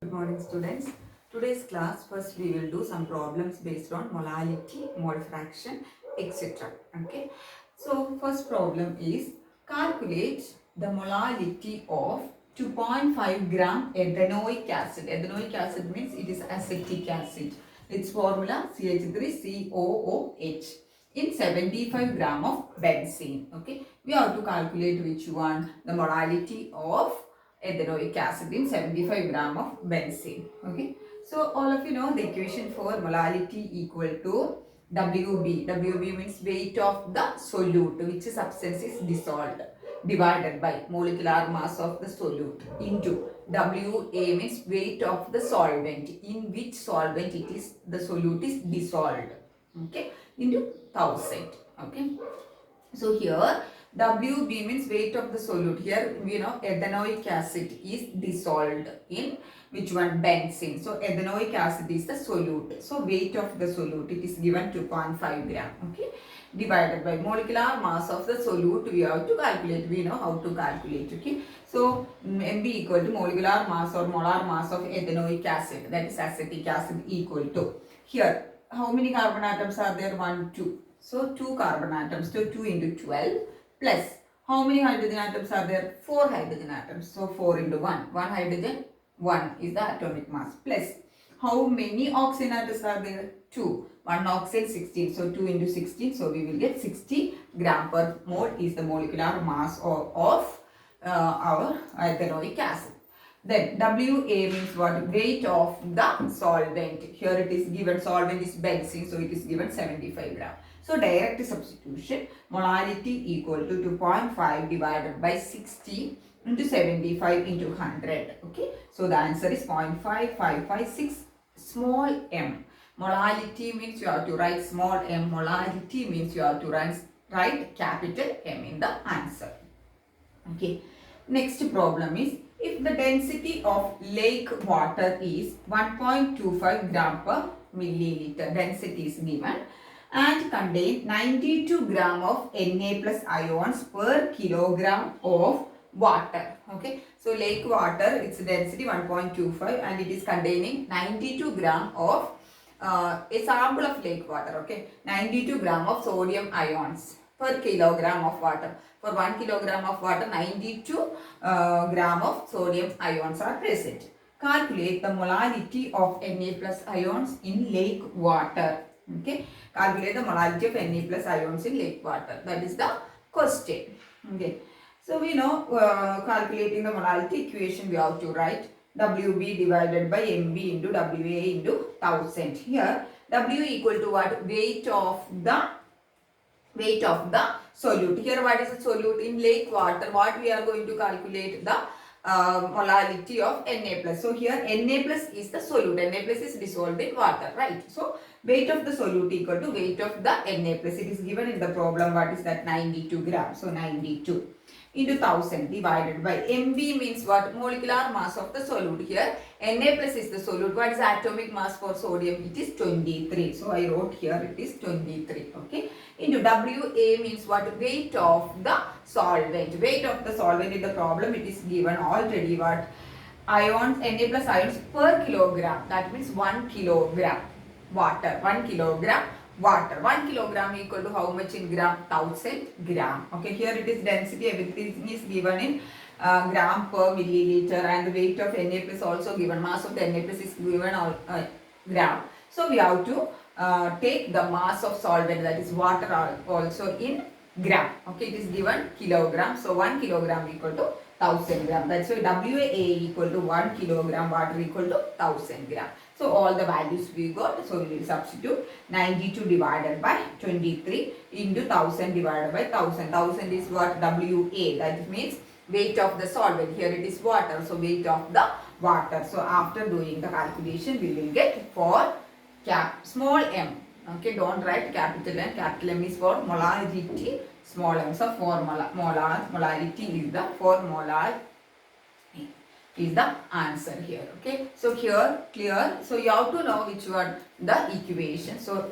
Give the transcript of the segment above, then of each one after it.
Good morning, students. Today's class, first we will do some problems based on molality, mole fraction, etc. Okay. So, first problem is calculate the molality of 2.5 gram ethanoic acid. Ethanoic acid means it is acetic acid. Its formula CH3COOH in 75 gram of benzene. Okay. We have to calculate which one, the molality of ethanoic acid in 75 gram of benzene. Okay. So all of you know the equation for molality equal to WB. WB means weight of the solute, which substance is dissolved, divided by molecular mass of the solute into WA means weight of the solvent, in which solvent it is the solute is dissolved. Okay, into 1000. Okay. So here WB means weight of the solute. Here you know ethanoic acid is dissolved in which one? Benzene. So ethanoic acid is the solute. So weight of the solute it is given 2.5 gram. Okay. Divided by molecular mass of the solute we have to calculate. We know how to calculate. Okay. So MB equal to molecular mass or molar mass of ethanoic acid, that is acetic acid, equal to here how many carbon atoms are there? 1, 2. So 2 carbon atoms. So 2 into 12 plus how many hydrogen atoms are there? 4 hydrogen atoms. So 4 into 1. 1 hydrogen, 1 is the atomic mass. Plus how many oxygen atoms are there? 2. 1 oxygen, 16. So 2 into 16. So we will get 60 gram per mole is the molecular mass of our ethanoic acid. Then WA means what? Weight of the solvent. Here it is given solvent is benzene, so it is given 75 gram. So direct substitution, molality equal to 2.5 divided by 60 into 75 into 100. Okay. So the answer is 0.5556 small m. Molality means you have to write small m. Molality means you have to write capital M in the answer. Okay. Next problem is, if the density of lake water is 1.25 gram per milliliter, density is given, and contain 92 gram of Na plus ions per kilogram of water. Okay. So lake water, its density 1.25 and it is containing 92 gram of a sample of lake water. Okay. 92 gram of sodium ions per kilogram of water. For 1 kilogram of water, 92 gram of sodium ions are present. Calculate the molality of Na plus ions in lake water. Okay. Calculate the molality of Na plus ions in lake water. That is the question. Okay. So we know calculating the molality equation we have to write WB divided by MB into WA into 1000. Here W equal to what? Weight of the solute. Here what is the solute? In lake water, what we are going to calculate? The molality of Na plus. So here Na plus is the solute. Na plus is dissolved in water, right? So weight of the solute equal to weight of the Na plus. It is given in the problem. What is that? 92 grams. So 92 into 1000 divided by MB means what? Molecular mass of the solute. Here Na plus is the solute. What is the atomic mass for sodium? It is 23. So I wrote here it is 23. Okay. Into WA means what? Weight of the solvent. Weight of the solvent in the problem it is given already what? Ions, Na plus ions per kilogram. That means 1 kilogram water. 1 kilogram water. 1 kilogram equal to how much in gram? 1000 gram. Okay, here it is density, everything is given in gram per milliliter, and the weight of Na plus also given. Mass of the Na plus is given gram. So we have to take the mass of solvent, that is water, also in gram. Okay, it is given kilogram. So 1 kilogram equal to 1000 gram. That's why WA equal to 1 kilogram, water equal to 1000 gram. So all the values we got. So we will substitute 92 divided by 23 into 1000 divided by 1000. 1000 is what? WA. That means weight of the solvent. Here it is water. So weight of the water. So after doing the calculation we will get for small m. Okay, don't write capital M. Capital M is for molarity. Small m. So for molarity is the for molar is the answer here. Okay, so here clear. So you have to know which one the equation. So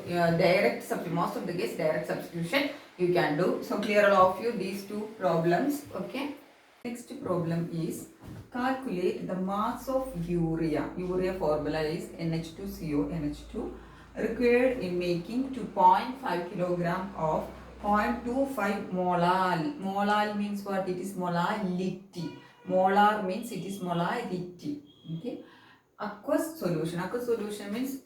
most of the case direct substitution you can do. So clear all of you these two problems. Okay. Next problem is calculate the mass of urea. Urea formula is NH2CO NH2 required in making 2.5 kilogram of 0.25 molal. Molal means what? It is molality. Molar means it is molality. Okay. Aqueous solution. Aqueous solution means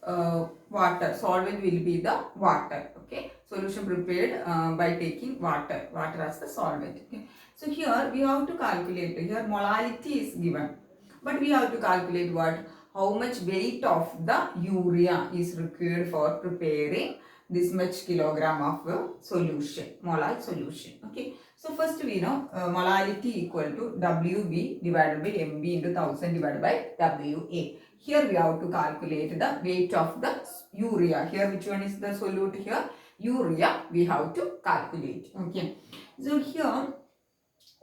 water. Solvent will be the water. Okay. Solution prepared by taking water. Water as the solvent. Okay. So here we have to calculate. Here molality is given. But we have to calculate what? How much weight of the urea is required for preparing this much kilogram of solution. Molar solution. Okay. So first we know molality equal to WB divided by MB into 1000 divided by WA. Here we have to calculate the weight of the urea. Here which one is the solute here? Urea we have to calculate. Okay. So here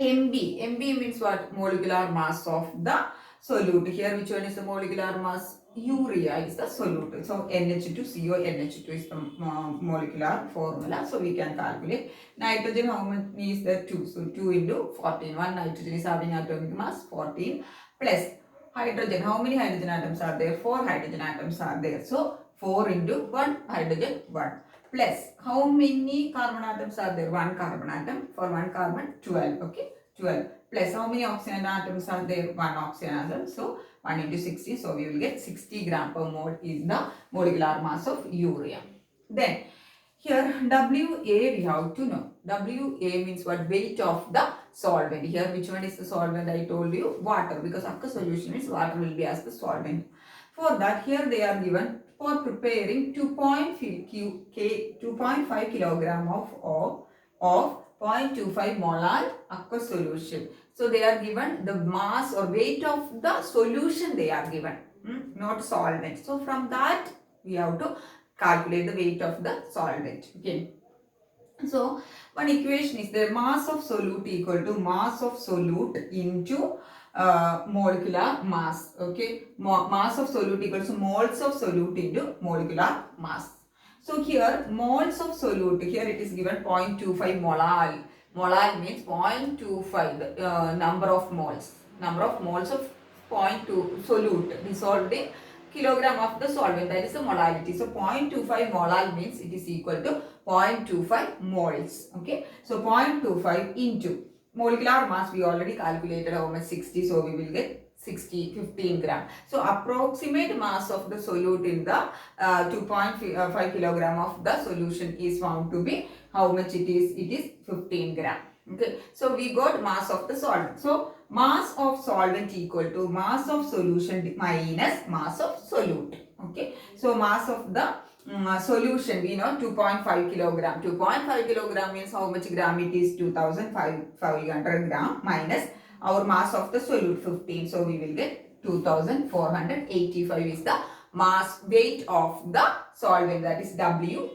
MB means what? Molecular mass of the solute. Here which one is the molecular mass? Urea is the solute. So NH2CO NH2 is the molecular formula. So we can calculate. Nitrogen how much is there? 2. So 2 into 14. 1 nitrogen is having atomic mass 14 plus hydrogen. How many hydrogen atoms are there? 4 hydrogen atoms are there. So 4 into 1 hydrogen 1 plus how many carbon atoms are there? 1 carbon atom. For 1 carbon 12. Okay. 12 plus how many oxygen atoms are there? 1 oxygen atom. So 1 into 60. So we will get 60 gram per mole is the molecular mass of urea. Then here WA we have to know. WA means what? Weight of the solvent. Here which one is the solvent? I told you water, because aqueous solution means water will be as the solvent. For that here they are given for preparing 2.5 kilogram of 0.25 molar aqueous solution. So they are given the mass or weight of the solution they are given, not solvent. So from that we have to calculate the weight of the solvent. Okay. So one equation is the mass of solute equal to mass of solute into molecular mass. Okay. Mass of solute equals to moles of solute into molecular mass. So here moles of solute, here it is given 0.25 molal. Molal means 0.25, the number of moles. Number of moles of 0.2 solute dissolved in kilogram of the solvent, that is the molality. So 0.25 molal means it is equal to 0.25 moles. Okay. So 0.25 into molecular mass we already calculated how much? 60. So we will get 15 gram. So approximate mass of the solute in the 2.5 kilogram of the solution is found to be how much it is? It is 15 gram. Okay. So we got mass of the solvent. So mass of solvent equal to mass of solution minus mass of solute. Okay. So mass of the solution we know 2.5 kilogram. 2.5 kilogram means how much gram it is? 2500 gram minus our mass of the solute 15. So we will get 2485 is the mass weight of the solvent, that is WA.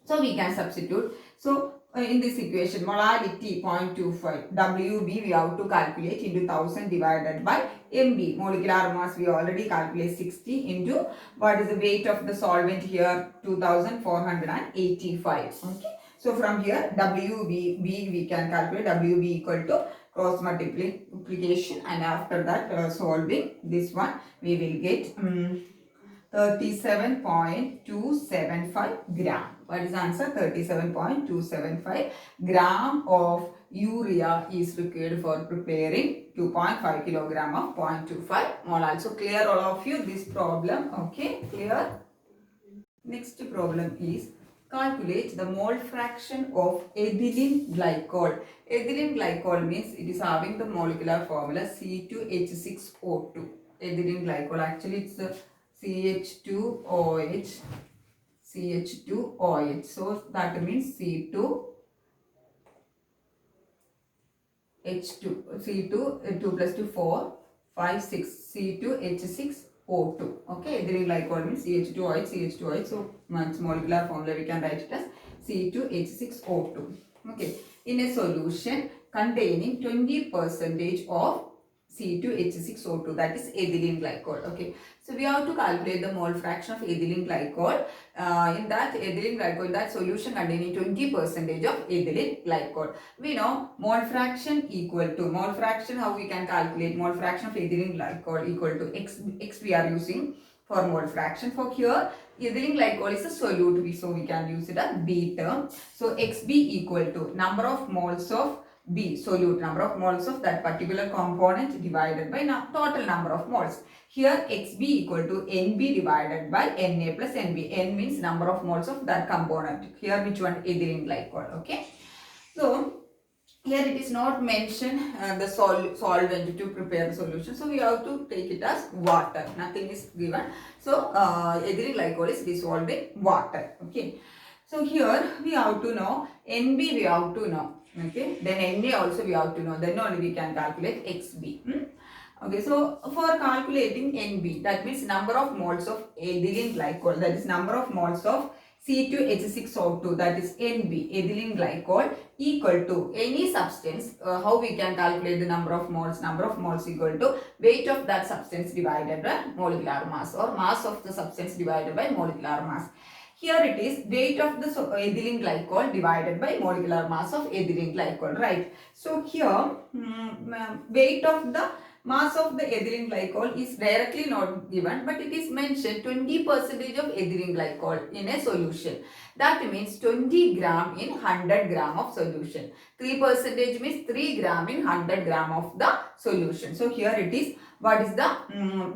So we can substitute. So in this equation molality 0.25 WB we have to calculate into 1000 divided by MB. Molecular mass we already calculate 60 into what is the weight of the solvent here? 2485. Okay. So from here WB we can calculate WB equal to cross multiplication, and after that solving this one we will get 37.275 gram. What is the answer? 37.275 gram of urea is required for preparing 2.5 kilogram of 0.25 molar. So clear all of you this problem? Okay, clear? Next problem is calculate the mole fraction of ethylene glycol. Ethylene glycol means it is having the molecular formula C2H6O2. Ethylene glycol, actually it's the CH2OH. So that means C2H2, C2, 2 plus 2, 4, 5, 6, C2H6O2. Okay, ethylene glycol means CH2OH. So its molecular formula we can write it as C2H6O2. Okay, in a solution containing 20% of C2H6O2, that is ethylene glycol. Okay, so we have to calculate the mole fraction of ethylene glycol. In that ethylene glycol, that solution containing 20% of ethylene glycol. We know mole fraction equal to mole fraction. How we can calculate mole fraction of ethylene glycol equal to X we are using for mole fraction. For here, ethylene glycol is a solute, so we can use it as B term. So Xb equal to number of moles of B, solute, number of moles of that particular component divided by total number of moles. Here Xb equal to Nb divided by Na plus Nb. N means number of moles of that component. Here which one? Ethylene glycol. Okay. So here it is not mentioned the solvent to prepare the solution. So we have to take it as water. Nothing is given. So ethylene glycol is dissolved in water. Okay. So here we have to know Nb we have to know. Okay. Then Na also we have to know. Then only we can calculate Xb. Okay, so for calculating Nb, that means number of moles of ethylene glycol, that is number of moles of C2H6O2, that is Nb, ethylene glycol, equal to any substance. How we can calculate the number of moles? Number of moles equal to weight of that substance divided by molecular mass, or mass of the substance divided by molecular mass. Here it is weight of the ethylene glycol divided by molecular mass of ethylene glycol, right? So here weight of the mass of the ethylene glycol is directly not given, but it is mentioned 20% of ethylene glycol in a solution. That means 20 gram in 100 gram of solution. 3% means 3 gram in 100 gram of the solution. So here it is, what is the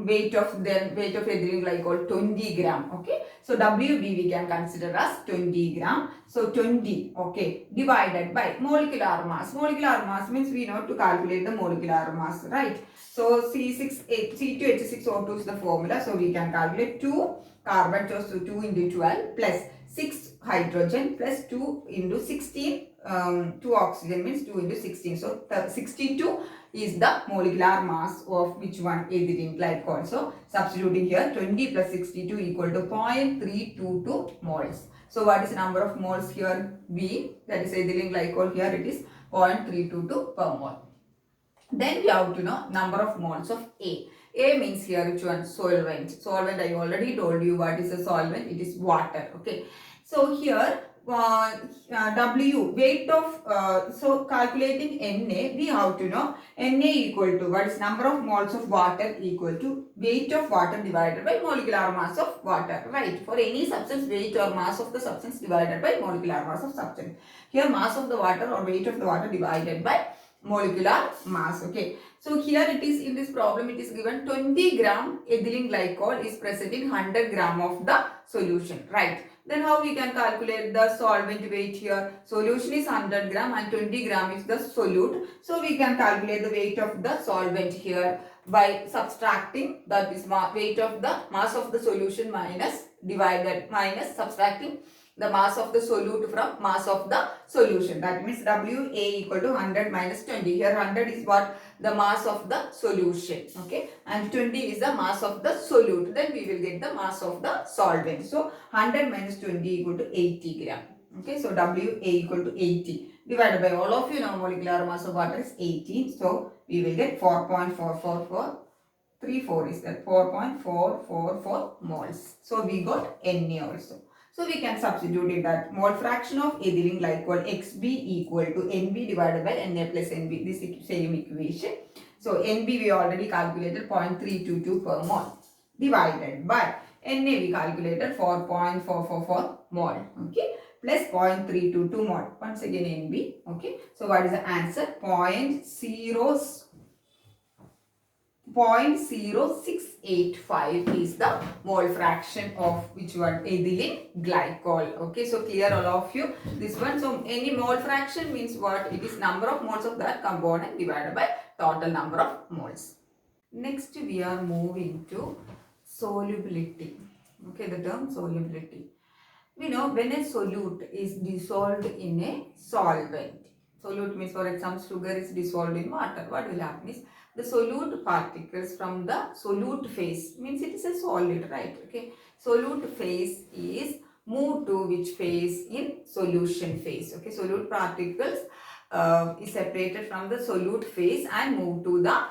weight of ethylene glycol? 20 gram. Okay. So WB we can consider as 20 gram. So 20, okay, divided by molecular mass. Molecular mass means we know to calculate the molecular mass, right? So C2H6O2 is the formula. So we can calculate 2 carbon, so 2 into 12 plus 6 hydrogen plus 2 into 16. 2 oxygen means 2 into 16. So 62 is the molecular mass of which one? Ethylene glycol. So substituting here 20 plus 62 equal to 0.322 moles. So what is the number of moles here? B, that is ethylene glycol. Here it is 0.322 per mole. Then we have to know number of moles of A. A means here which one? Solvent. Solvent, I already told you what is a solvent. It is water. Okay. So here W, weight of, so calculating Na, we have to know Na equal to what is number of moles of water equal to weight of water divided by molecular mass of water, right? For any substance, weight or mass of the substance divided by molecular mass of substance. Here mass of the water or weight of the water divided by molecular mass. Okay, so here it is, in this problem it is given 20 gram ethylene glycol is present in 100 gram of the solution, right? Then how we can calculate the solvent weight here? Solution is 100 gram and 20 gram is the solute. So we can calculate the weight of the solvent here by subtracting, that is weight of the mass of the solution minus subtracting the mass of the solute from mass of the solution. That means WA equal to 100 minus 20. Here 100 is what? The mass of the solution. Okay. And 20 is the mass of the solute. Then we will get the mass of the solvent. So 100 minus 20 equal to 80 gram. Okay. So WA equal to 80. Divided by, all of you know molecular mass of water is 18. So we will get 4.44434 is that 4.444 moles. So we got Na also. So we can substitute it that mole fraction of ethylene glycol Xb equal to Nb divided by Na plus Nb. This same equation. So Nb we already calculated 0.322 per mole divided by Na we calculated 4.444 mole. Okay. Plus 0.322 mole. Once again Nb. Okay. So what is the answer? 0.0685 is the mole fraction of which one? Ethylene glycol. Okay, so clear all of you this one. So any mole fraction means what? It is number of moles of that component divided by total number of moles. Next we are moving to solubility. Okay, the term solubility. We know when a solute is dissolved in a solvent. Solute means, for example, sugar is dissolved in water. What will happen is the solute particles from the solute phase, means it is a solid, right? Okay. Solute phase is moved to which phase? In solution phase. Okay. Solute particles is separated from the solute phase and move to the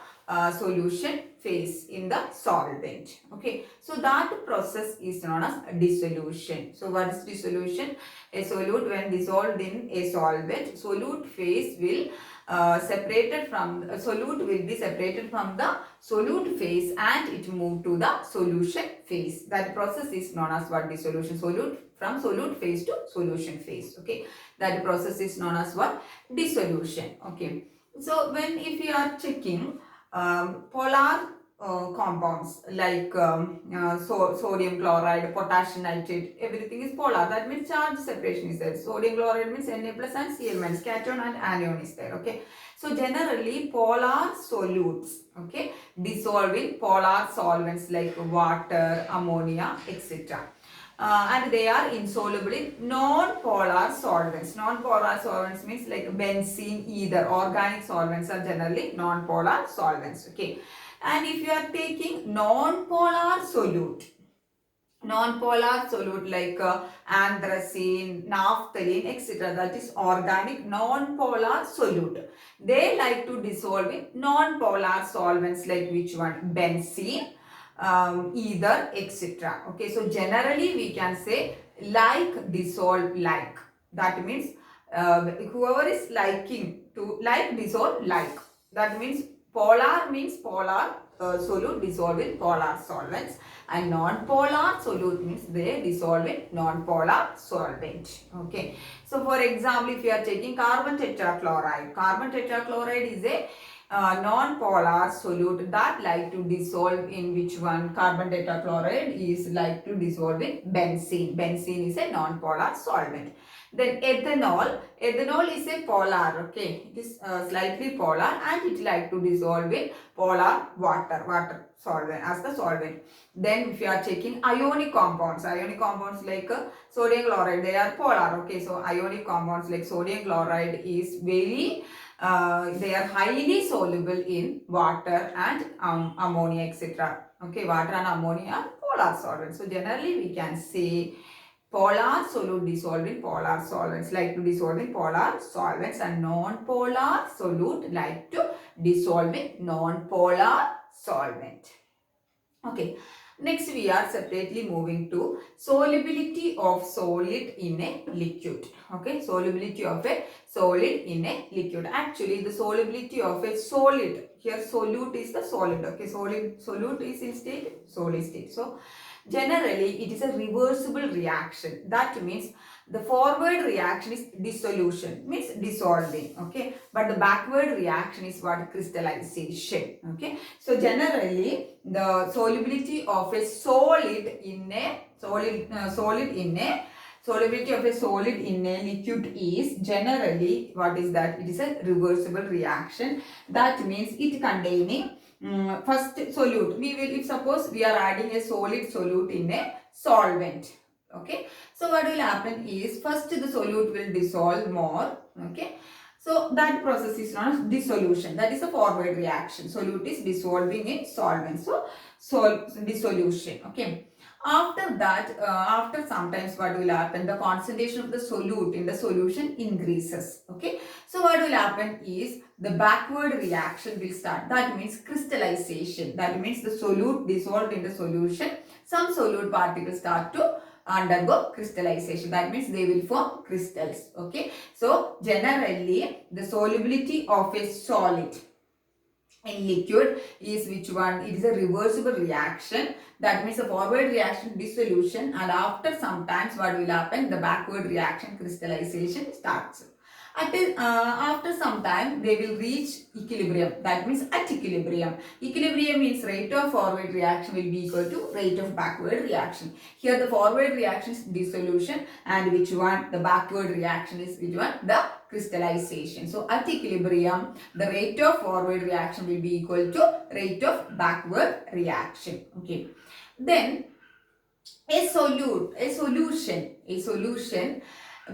solution phase in the solvent. Okay, so that process is known as dissolution. So what is dissolution? A solute when dissolved in a solvent, solute phase will solute will be separated from the solute phase and it move to the solution phase. That process is known as what? Dissolution. Solute from solute phase to solution phase. Okay, that process is known as what? Dissolution. Okay, so when if you are checking polar compounds like sodium chloride, potassium nitrate, everything is polar. That means charge separation is there. Sodium chloride means Na plus and Cl minus, cation and anion is there. Okay, so generally polar solutes, okay, dissolve in polar solvents like water, ammonia, etc. And they are insoluble in non-polar solvents. Non-polar solvents means like benzene, either organic solvents are generally non-polar solvents. Okay, and if you are taking non-polar solute like anthracene, naphthalene, etc., that is organic non-polar solute. They like to dissolve in non-polar solvents like which one? Benzene, either, etc. Okay, so generally we can say like, dissolve, like. That means whoever is liking to like, dissolve, like. That means polar means polar solute dissolve in polar solvents, and non-polar solute means they dissolve in non-polar solvent. Okay, so for example, if you are taking carbon tetrachloride is a non-polar solute that like to dissolve in which one? Carbon tetrachloride is like to dissolve in benzene. Benzene is a non-polar solvent. Then ethanol is a polar, okay, it is slightly polar and it like to dissolve in polar water solvent as the solvent. Then if you are checking ionic compounds like sodium chloride, they are polar. Okay, so ionic compounds like sodium chloride is very they are highly soluble in water and ammonia, etc. Okay, water and ammonia are polar solvents. So generally we can say polar solute dissolve in polar solvents, like to dissolve in polar solvents, and non-polar solute like to dissolve in non-polar solvent. Okay, next we are separately moving to solubility of solid in a liquid. Okay, solubility of a solid in a liquid. Actually, the solubility of a solid, here solute is the solid. Okay, solute is in state, solid state. So generally, it is a reversible reaction. That means the forward reaction is dissolution, means dissolving. Okay, but the backward reaction is what? Crystallization. Okay, so generally the solubility of a solid in a solubility of a solid in a liquid is generally what is that? It is a reversible reaction. That means it containing first solute. We will, if suppose we are adding a solid solute in a solvent. Okay, so what will happen is first the solute will dissolve more. Okay, so that process is known as dissolution. That is a forward reaction. Solute is dissolving in solvent. So dissolution. Okay. After that, after sometimes what will happen? The concentration of the solute in the solution increases. Okay. So what will happen is the backward reaction will start. That means crystallization. That means the solute dissolved in the solution. Some solute particles start to undergo crystallization. That means they will form crystals. Okay. So generally the solubility of a solid in liquid is which one? It is a reversible reaction. That means the forward reaction dissolution, and after sometimes what will happen? The backward reaction crystallization starts. After some time they will reach equilibrium. That means at equilibrium. Equilibrium means rate of forward reaction will be equal to rate of backward reaction. Here the forward reaction is dissolution, and which one? The backward reaction is which one? The crystallization. So at equilibrium the rate of forward reaction will be equal to rate of backward reaction. Okay. Then a solution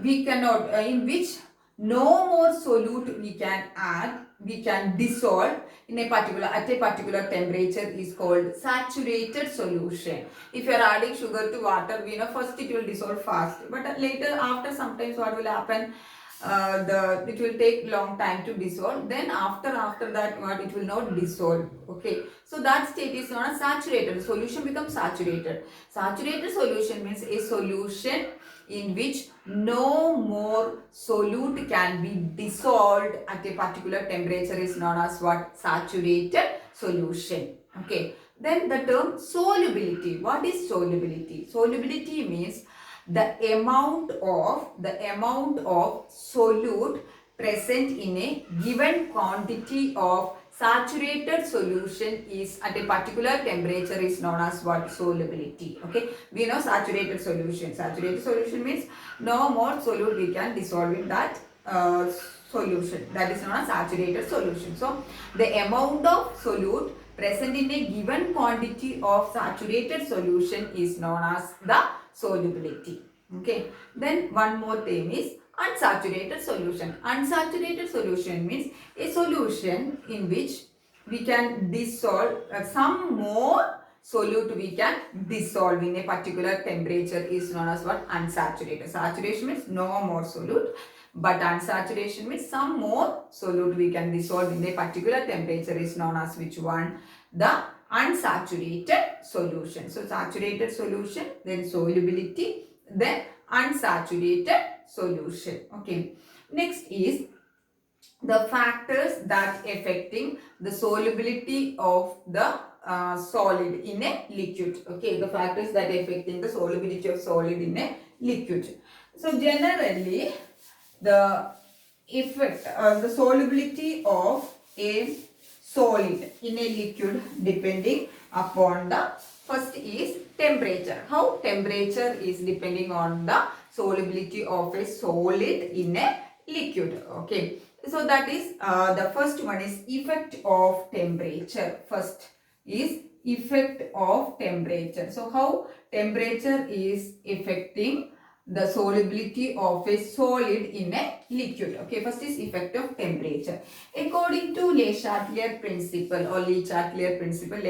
we cannot in which no more solute we can add, we can dissolve in a particular at a particular temperature is called saturated solution. If you are adding sugar to water, we know first it will dissolve fast, but later after sometimes what will happen? it will take long time to dissolve. Then after that what, it will not dissolve. Okay, so that state is known as saturated. The solution becomes saturated. Saturated solution means a solution in which no more solute can be dissolved at a particular temperature is known as what? Saturated solution. Okay, then the term solubility. What is solubility? Solubility means the amount of solute present in a given quantity of saturated solution is at a particular temperature is known as what? Solubility. Okay, we know saturated solution. Saturated solution means no more solute we can dissolve in that solution. That is known as saturated solution. So the amount of solute present in a given quantity of saturated solution is known as the solubility. Okay, then one more term is unsaturated solution. Unsaturated solution means a solution in which we can dissolve some more solute we can dissolve in a particular temperature is known as what? Unsaturated. Saturation means no more solute, but unsaturation means some more solute we can dissolve in a particular temperature is known as which one? The unsaturated solution. So saturated solution, then solubility, then unsaturated solution. Okay, next is the factors that affecting the solubility of the solid in a liquid. Okay, the factors that affecting the solubility of solid in a liquid. So generally the effect the solubility of a solid in a liquid depending upon the first is temperature. How temperature is depending on the solubility of a solid in a liquid. Okay, so that is the first one is effect of temperature. First is effect of temperature. So how temperature is affecting the solubility of a solid in a liquid. Okay, first is effect of temperature. According to Le Chatelier principle or Le Chatelier principle,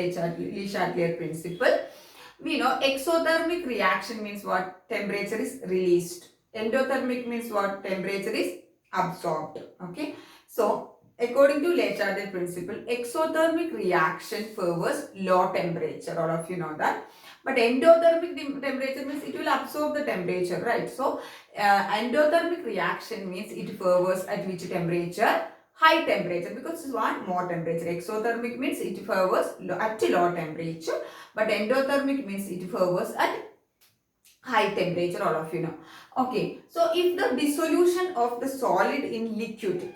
we know exothermic reaction means what? Temperature is released. Endothermic means what? Temperature is absorbed. Okay, so according to Le Chatelier principle, exothermic reaction favors low temperature. All of you know that. But endothermic temperature means it will absorb the temperature, right? So endothermic reaction means it favors at which temperature? High temperature, because it's one more temperature. Exothermic means it favors at low temperature, but endothermic means it favors at high temperature, all of you know. Okay, so if the dissolution of the solid in liquid,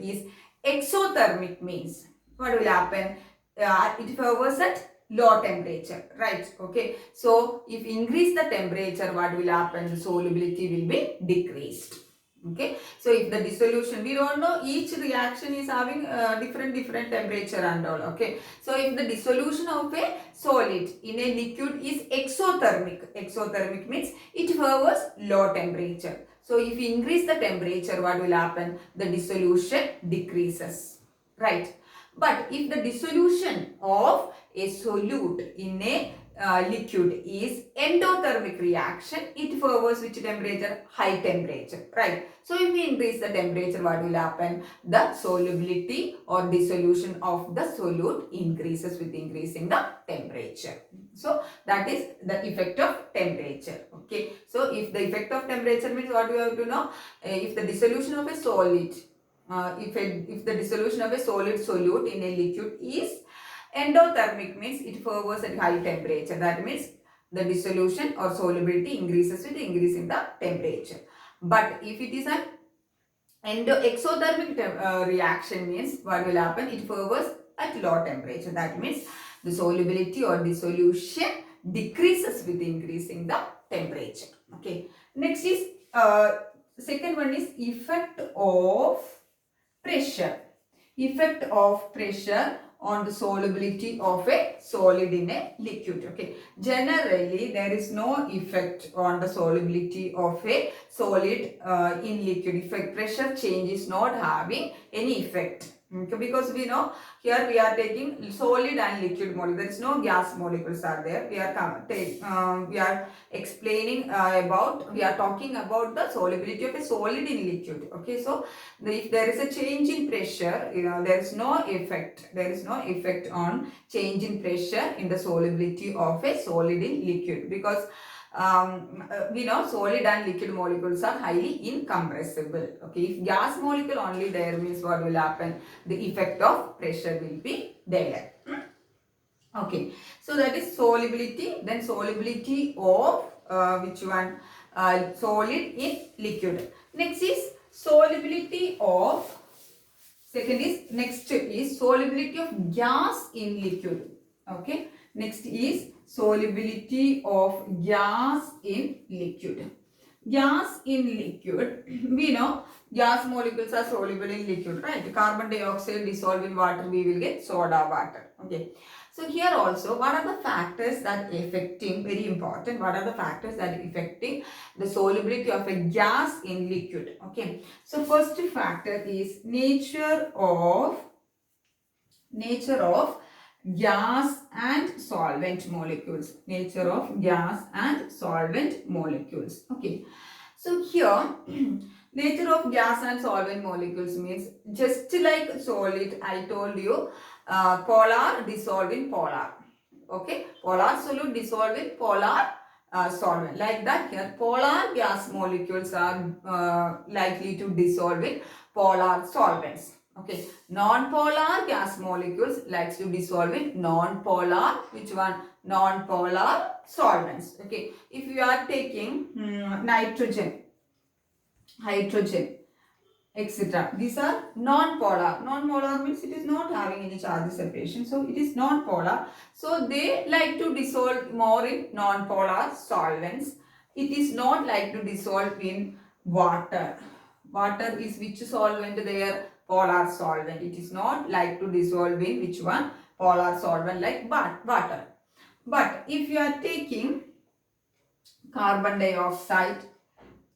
is exothermic means what will happen? It favors at low temperature, right? Okay, so if increase the temperature, what will happen? The solubility will be decreased. Okay, so if the dissolution, we don't know, each reaction is having different temperature and all. Okay, so if the dissolution of a solid in a liquid is exothermic means it favors low temperature. So if you increase the temperature, what will happen? The dissolution decreases, right? But if the dissolution of a solute in a liquid is endothermic reaction, it favors which temperature? High temperature, right? So if we increase the temperature, what will happen? The solubility or dissolution of the solute increases with increasing the temperature. So that is the effect of temperature. Okay, so if the effect of temperature means what we have to know? If the dissolution of a solid if the dissolution of a solid solute in a liquid is endothermic means it favors at high temperature. That means the dissolution or solubility increases with increasing the temperature. But if it is an exothermic reaction means what will happen? It favors at low temperature. That means the solubility or dissolution decreases with increasing the temperature. Okay. Next is second one is effect of pressure. Effect of pressure on the solubility of a solid in a liquid. Okay, generally there is no effect on the solubility of a solid in liquid. Effect pressure change is not having any effect. Okay, because we know here we are taking solid and liquid molecule. There is no gas molecules are there. We are explaining we are talking about the solubility of a solid in liquid. Okay, so if there is a change in pressure, there is no effect. There is no effect on change in pressure in the solubility of a solid in liquid, because we know solid and liquid molecules are highly incompressible. Okay, if gas molecule only there means what will happen? The effect of pressure will be there. Okay, so that is solubility. Then solubility of which one? Solid in liquid. Next is solubility of, next is solubility of gas in liquid. Okay, next is solubility of gas in liquid. Gas in liquid, we know gas molecules are soluble in liquid, right? Carbon dioxide dissolved in water, we will get soda water. Okay. So here also, what are the factors that affecting, very important, what are the factors that affecting the solubility of a gas in liquid? Okay. So first factor is nature of gas and solvent molecules. Nature of gas and solvent molecules. Okay. So here, nature of gas and solvent molecules means just like solid, I told you, polar dissolve in polar. Okay. Polar solute dissolve in polar solvent. Like that here, polar gas molecules are likely to dissolve in polar solvents. Okay, non-polar gas molecules likes to dissolve in non-polar, which one? Non-polar solvents. Okay, if you are taking nitrogen, hydrogen, etc. These are non-polar. Non-polar means it is not having any charge separation. So it is non-polar. So they like to dissolve more in non-polar solvents. It is not like to dissolve in water. Water is which solvent there? Polar solvent. It is not like to dissolve in which one? Polar solvent like water. But if you are taking carbon dioxide,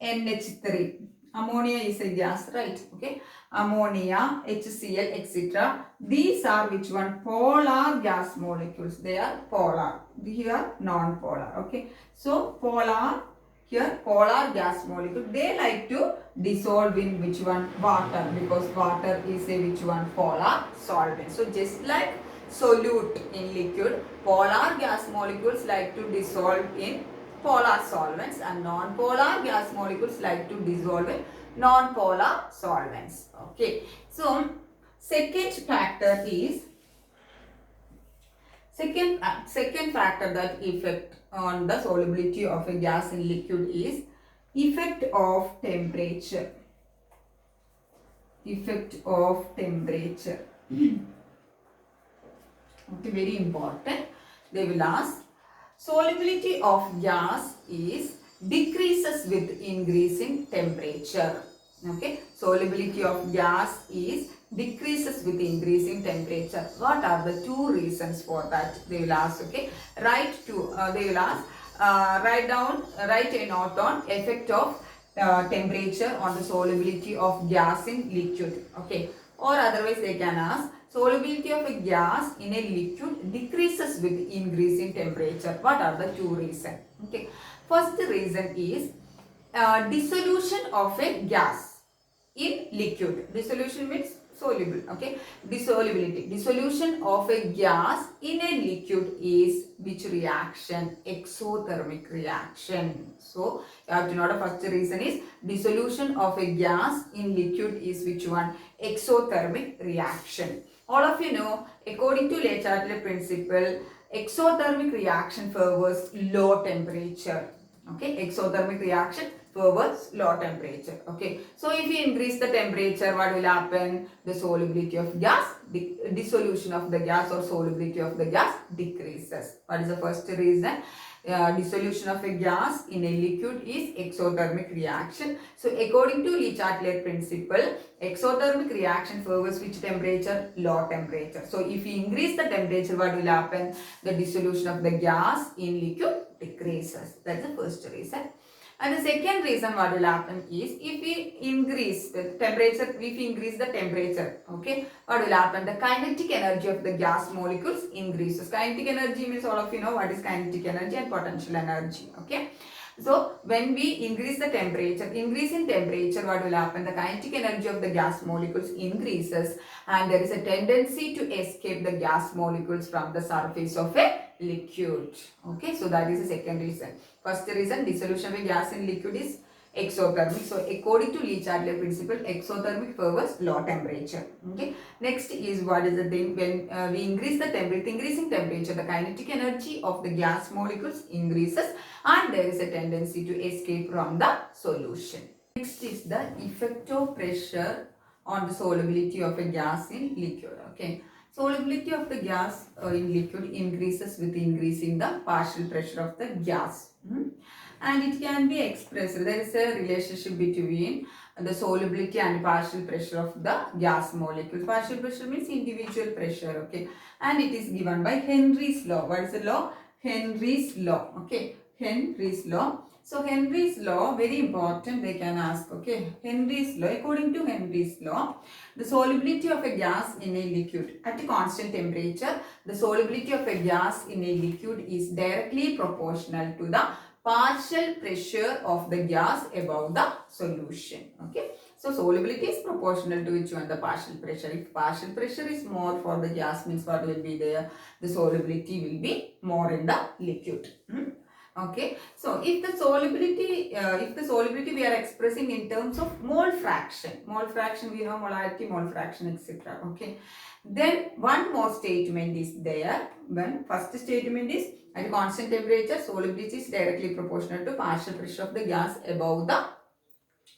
NH3, ammonia is a gas, right? Okay, ammonia, HCl, etc. These are which one? Polar gas molecules. They are polar. Here non-polar. Okay, so polar, here polar gas molecule. They like to dissolve in which one? Water, because water is a which one? Polar solvent. So just like solute in liquid, polar gas molecules like to dissolve in polar solvents, and non-polar gas molecules like to dissolve in non-polar solvents. Okay, so second factor is second factor that effect on the solubility of a gas in liquid is effect of temperature. Effect of temperature. Okay, very important. They will ask, solubility of gas is decreases with increasing temperature. Okay, solubility of gas is decreases with increasing temperature. What are the two reasons for that? They will ask. Okay, they will ask, write a note on effect of temperature on the solubility of gas in liquid. Okay, or otherwise they can ask, solubility of a gas in a liquid decreases with increasing temperature. What are the two reasons? Okay, first reason is dissolution of a gas in liquid. Dissolution means soluble. Okay, dissolution of a gas in a liquid is which reaction? Exothermic reaction. So you have to know the first reason is dissolution of a gas in liquid is which one? Exothermic reaction. All of you know, according to Le Chatelet principle, exothermic reaction favors low temperature. Okay, exothermic reaction favors low temperature. Okay, so if you increase the temperature, what will happen? The solubility of gas, dissolution of the gas or solubility of the gas decreases. What is the first reason? Dissolution of a gas in a liquid is exothermic reaction. So according to Le Chatelet principle, exothermic reaction favors which temperature? Low temperature. So if you increase the temperature, what will happen? The dissolution of the gas in liquid decreases. That's the first reason. And the second reason what will happen is if we increase the temperature, if we increase the temperature, okay, what will happen? The kinetic energy of the gas molecules increases. Kinetic energy means all of you know what is kinetic energy and potential energy, okay. So when we increase the temperature, increase in temperature, what will happen? The kinetic energy of the gas molecules increases and there is a tendency to escape the gas molecules from the surface of a liquid. Okay, so that is the second reason. First reason, dissolution of a gas in liquid is exothermic. So according to Le-Chatelier principle, exothermic favors low temperature. Okay. Next is what is the thing when we increase the temperature, increasing temperature, the kinetic energy of the gas molecules increases and there is a tendency to escape from the solution. Next is the effect of pressure on the solubility of a gas in liquid. Okay. Solubility of the gas in liquid increases with increasing the partial pressure of the gas. And it can be expressed. There is a relationship between the solubility and partial pressure of the gas molecule. Partial pressure means individual pressure, okay. And it is given by Henry's law. What is the law? Henry's law, okay. Henry's law. So Henry's law, very important, they can ask, okay. Henry's law, according to Henry's law, the solubility of a gas in a liquid at a constant temperature, the solubility of a gas in a liquid is directly proportional to the partial pressure of the gas above the solution. Okay. So solubility is proportional to which one? The partial pressure. If partial pressure is more for the gas, means what will be there? The solubility will be more in the liquid. Okay. So if the solubility we are expressing in terms of mole fraction. Mole fraction we know molarity, mole fraction, etc. Okay. Then one more statement is there. When first statement is at constant temperature, solubility is directly proportional to partial pressure of the gas above the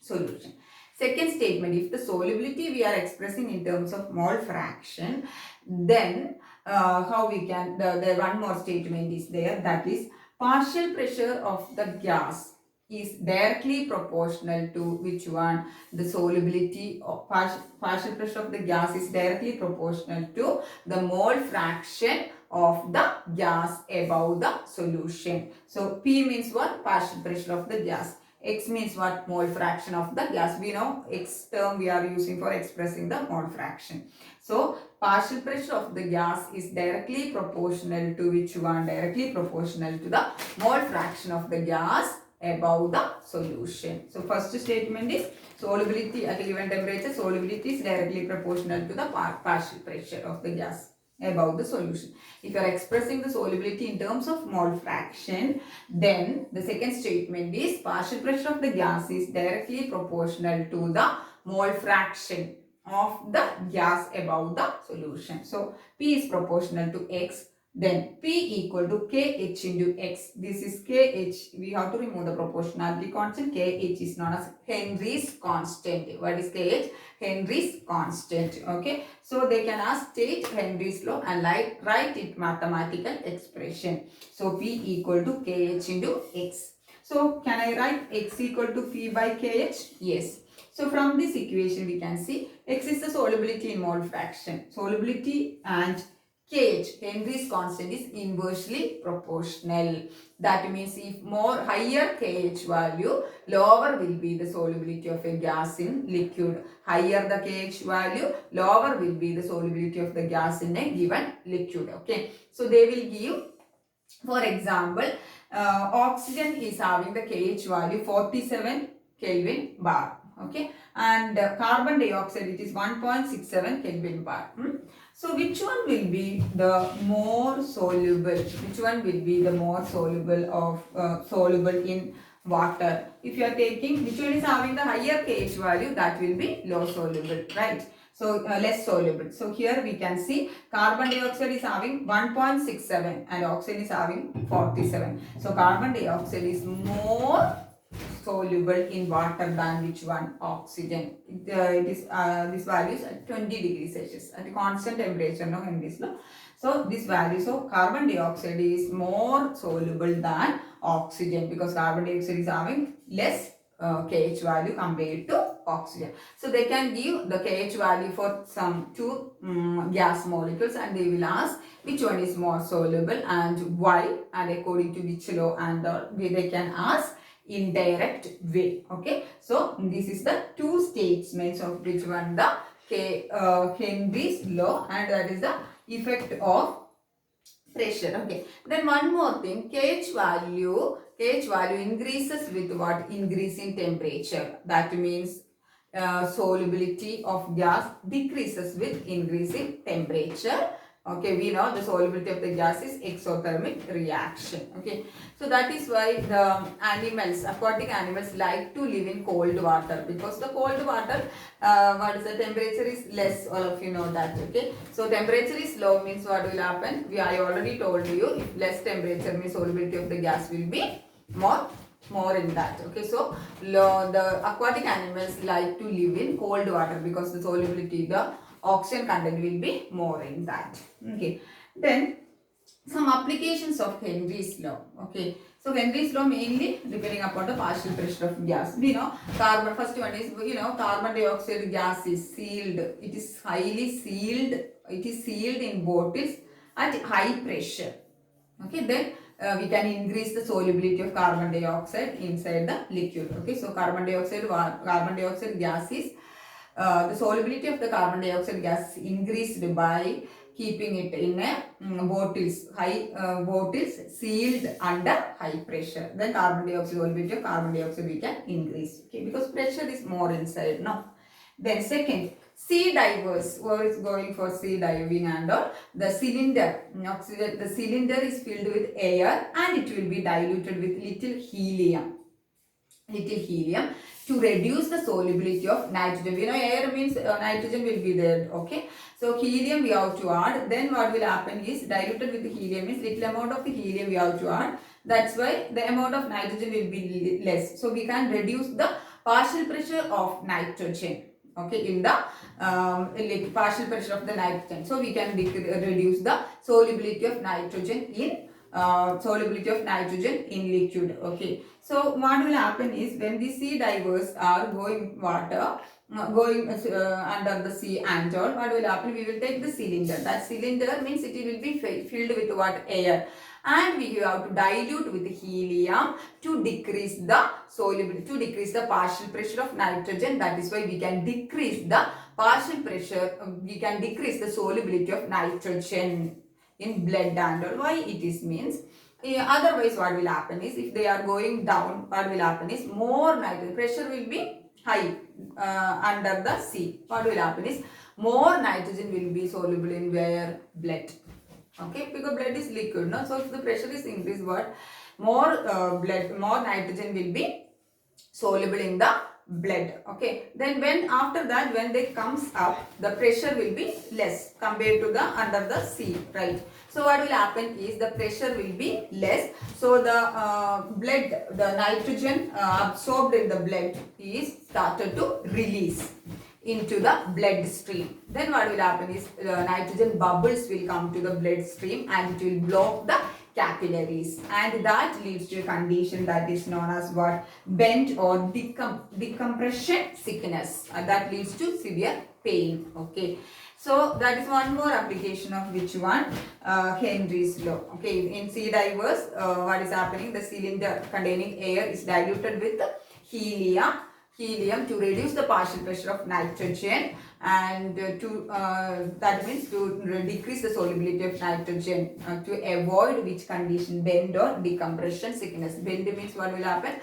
solution. Second statement, if the solubility we are expressing in terms of mole fraction, then how we can, the one more statement is there, that is partial pressure of the gas is directly proportional to which one? The solubility of partial pressure of the gas is directly proportional to the mole fraction of the gas above the solution. So P means what? Partial pressure of the gas. X means what? Mole fraction of the gas. We know X term we are using for expressing the mole fraction. So partial pressure of the gas is directly proportional to which one? Directly proportional to the mole fraction of the gas above the solution. So first statement is solubility at a given temperature, solubility is directly proportional to the partial pressure of the gas above the solution. If you are expressing the solubility in terms of mole fraction, then the second statement is partial pressure of the gas is directly proportional to the mole fraction of the gas above the solution. So P is proportional to X. Then P equal to KH into X. This is KH. We have to remove the proportionality constant. KH is known as Henry's constant. What is KH? Henry's constant. Okay. So they can ask state Henry's law and write it mathematical expression. So P equal to KH into X. So can I write X equal to P by KH? Yes. So from this equation we can see X is the solubility in mole fraction. Solubility and KH, Henry's constant, is inversely proportional. That means if higher KH value, lower will be the solubility of a gas in liquid. Higher the KH value, lower will be the solubility of the gas in a given liquid. Okay. So they will give, for example, oxygen is having the KH value 47 Kelvin bar. Okay. And carbon dioxide, it is 1.67 Kelvin bar. So which one will be the more soluble? Which one will be the more soluble in water? If you are taking, which one is having the higher KH value, that will be low soluble, right? So less soluble. So here we can see carbon dioxide is having 1.67 and oxygen is having 47. So carbon dioxide is more soluble in water than which one? Oxygen. This value is at 20 degrees Celsius at a constant temperature, no Henry's law. So this value, so carbon dioxide is more soluble than oxygen because carbon dioxide is having less KH value compared to oxygen. So they can give the KH value for some two gas molecules and they will ask which one is more soluble and why, and according to which law, and they can ask indirect way. Okay, so this is the two statements of which one the Henry's law, and that is the effect of pressure. Okay, then one more thing, kh value increases with what? Increase in temperature. That means solubility of gas decreases with increase in temperature. Okay, we know the solubility of the gas is exothermic reaction. Okay, so that is why the aquatic animals like to live in cold water, because the cold water, what is the temperature is less, all of you know that. Okay, so temperature is low means what will happen? I already told you, if less temperature means solubility of the gas will be more in that. Okay, so the aquatic animals like to live in cold water because the solubility, the oxygen content will be more in that. Okay, then some applications of Henry's law. Okay, so Henry's law mainly depending upon the partial pressure of gas. We know carbon, first one is, carbon dioxide gas is sealed. It is highly sealed. It is sealed in bottles at high pressure. Okay, then we can increase the solubility of carbon dioxide inside the liquid. Okay, so carbon dioxide gas is the solubility of the carbon dioxide gas is increased by keeping it in a bottles sealed under high pressure. Then solubility of carbon dioxide we can increase. Okay, because pressure is more inside now. Then second, sea divers who is going for sea diving and all, the cylinder is filled with air and it will be diluted with little helium to reduce the solubility of nitrogen. We know air means nitrogen will be there. Okay, so helium we have to add. Then what will happen is, diluted with the helium means little amount of the helium we have to add. That's why the amount of nitrogen will be less. So we can reduce the partial pressure of nitrogen. Okay, in the partial pressure of the nitrogen. So we can reduce the solubility of nitrogen in liquid. Okay, so what will happen is, when the sea divers are going under the sea and all, what will happen? We will take the cylinder. That cylinder means it will be filled with what? Air, and we have to dilute with helium to decrease the solubility, to decrease the partial pressure of nitrogen. That is why we can decrease the partial pressure, we can decrease the solubility of nitrogen in blood and all. Why it is means, otherwise what will happen is, if they are going down, what will happen is, more nitrogen pressure will be high under the sea. What will happen is, more nitrogen will be soluble in where? Blood. Okay, because blood is liquid, no? So if the pressure is increased, what? More nitrogen will be soluble in the blood. Okay, then after that when they comes up, the pressure will be less compared to the under the sea, right? So what will happen is, the pressure will be less, so the nitrogen absorbed in the blood is started to release into the blood stream. Then what will happen is, nitrogen bubbles will come to the blood stream and it will block the capillaries, and that leads to a condition that is known as what? Bent or decompression sickness. That leads to severe pain. Okay, so that is one more application of which one? Henry's law. Okay, in sea divers, what is happening? The cylinder containing air is diluted with helium to reduce the partial pressure of nitrogen, and that means to decrease the solubility of nitrogen, to avoid which condition? Bend or decompression sickness. Bend means what will happen?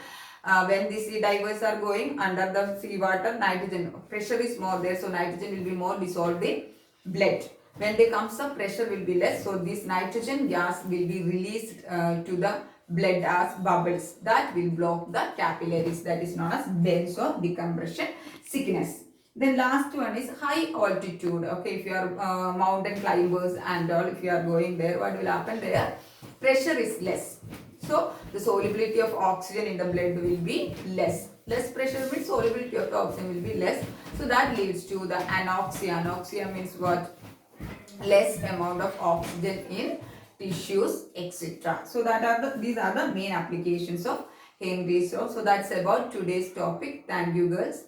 When the sea divers are going under the sea water, nitrogen pressure is more there, so nitrogen will be more dissolved in blood. When they comes up, pressure will be less, so this nitrogen gas will be released to the blood as bubbles that will block the capillaries. That is known as bends or decompression sickness. Then last one is high altitude. Okay, if you are mountain climbers and all, if you are going there, what will happen there? Pressure is less, so the solubility of oxygen in the blood will be less. Less pressure means solubility of the oxygen will be less, so that leads to the anoxia. Anoxia means what? Less amount of oxygen in tissues, etc. So these are the main applications of Henry's law. So that's about today's topic. Thank you, girls.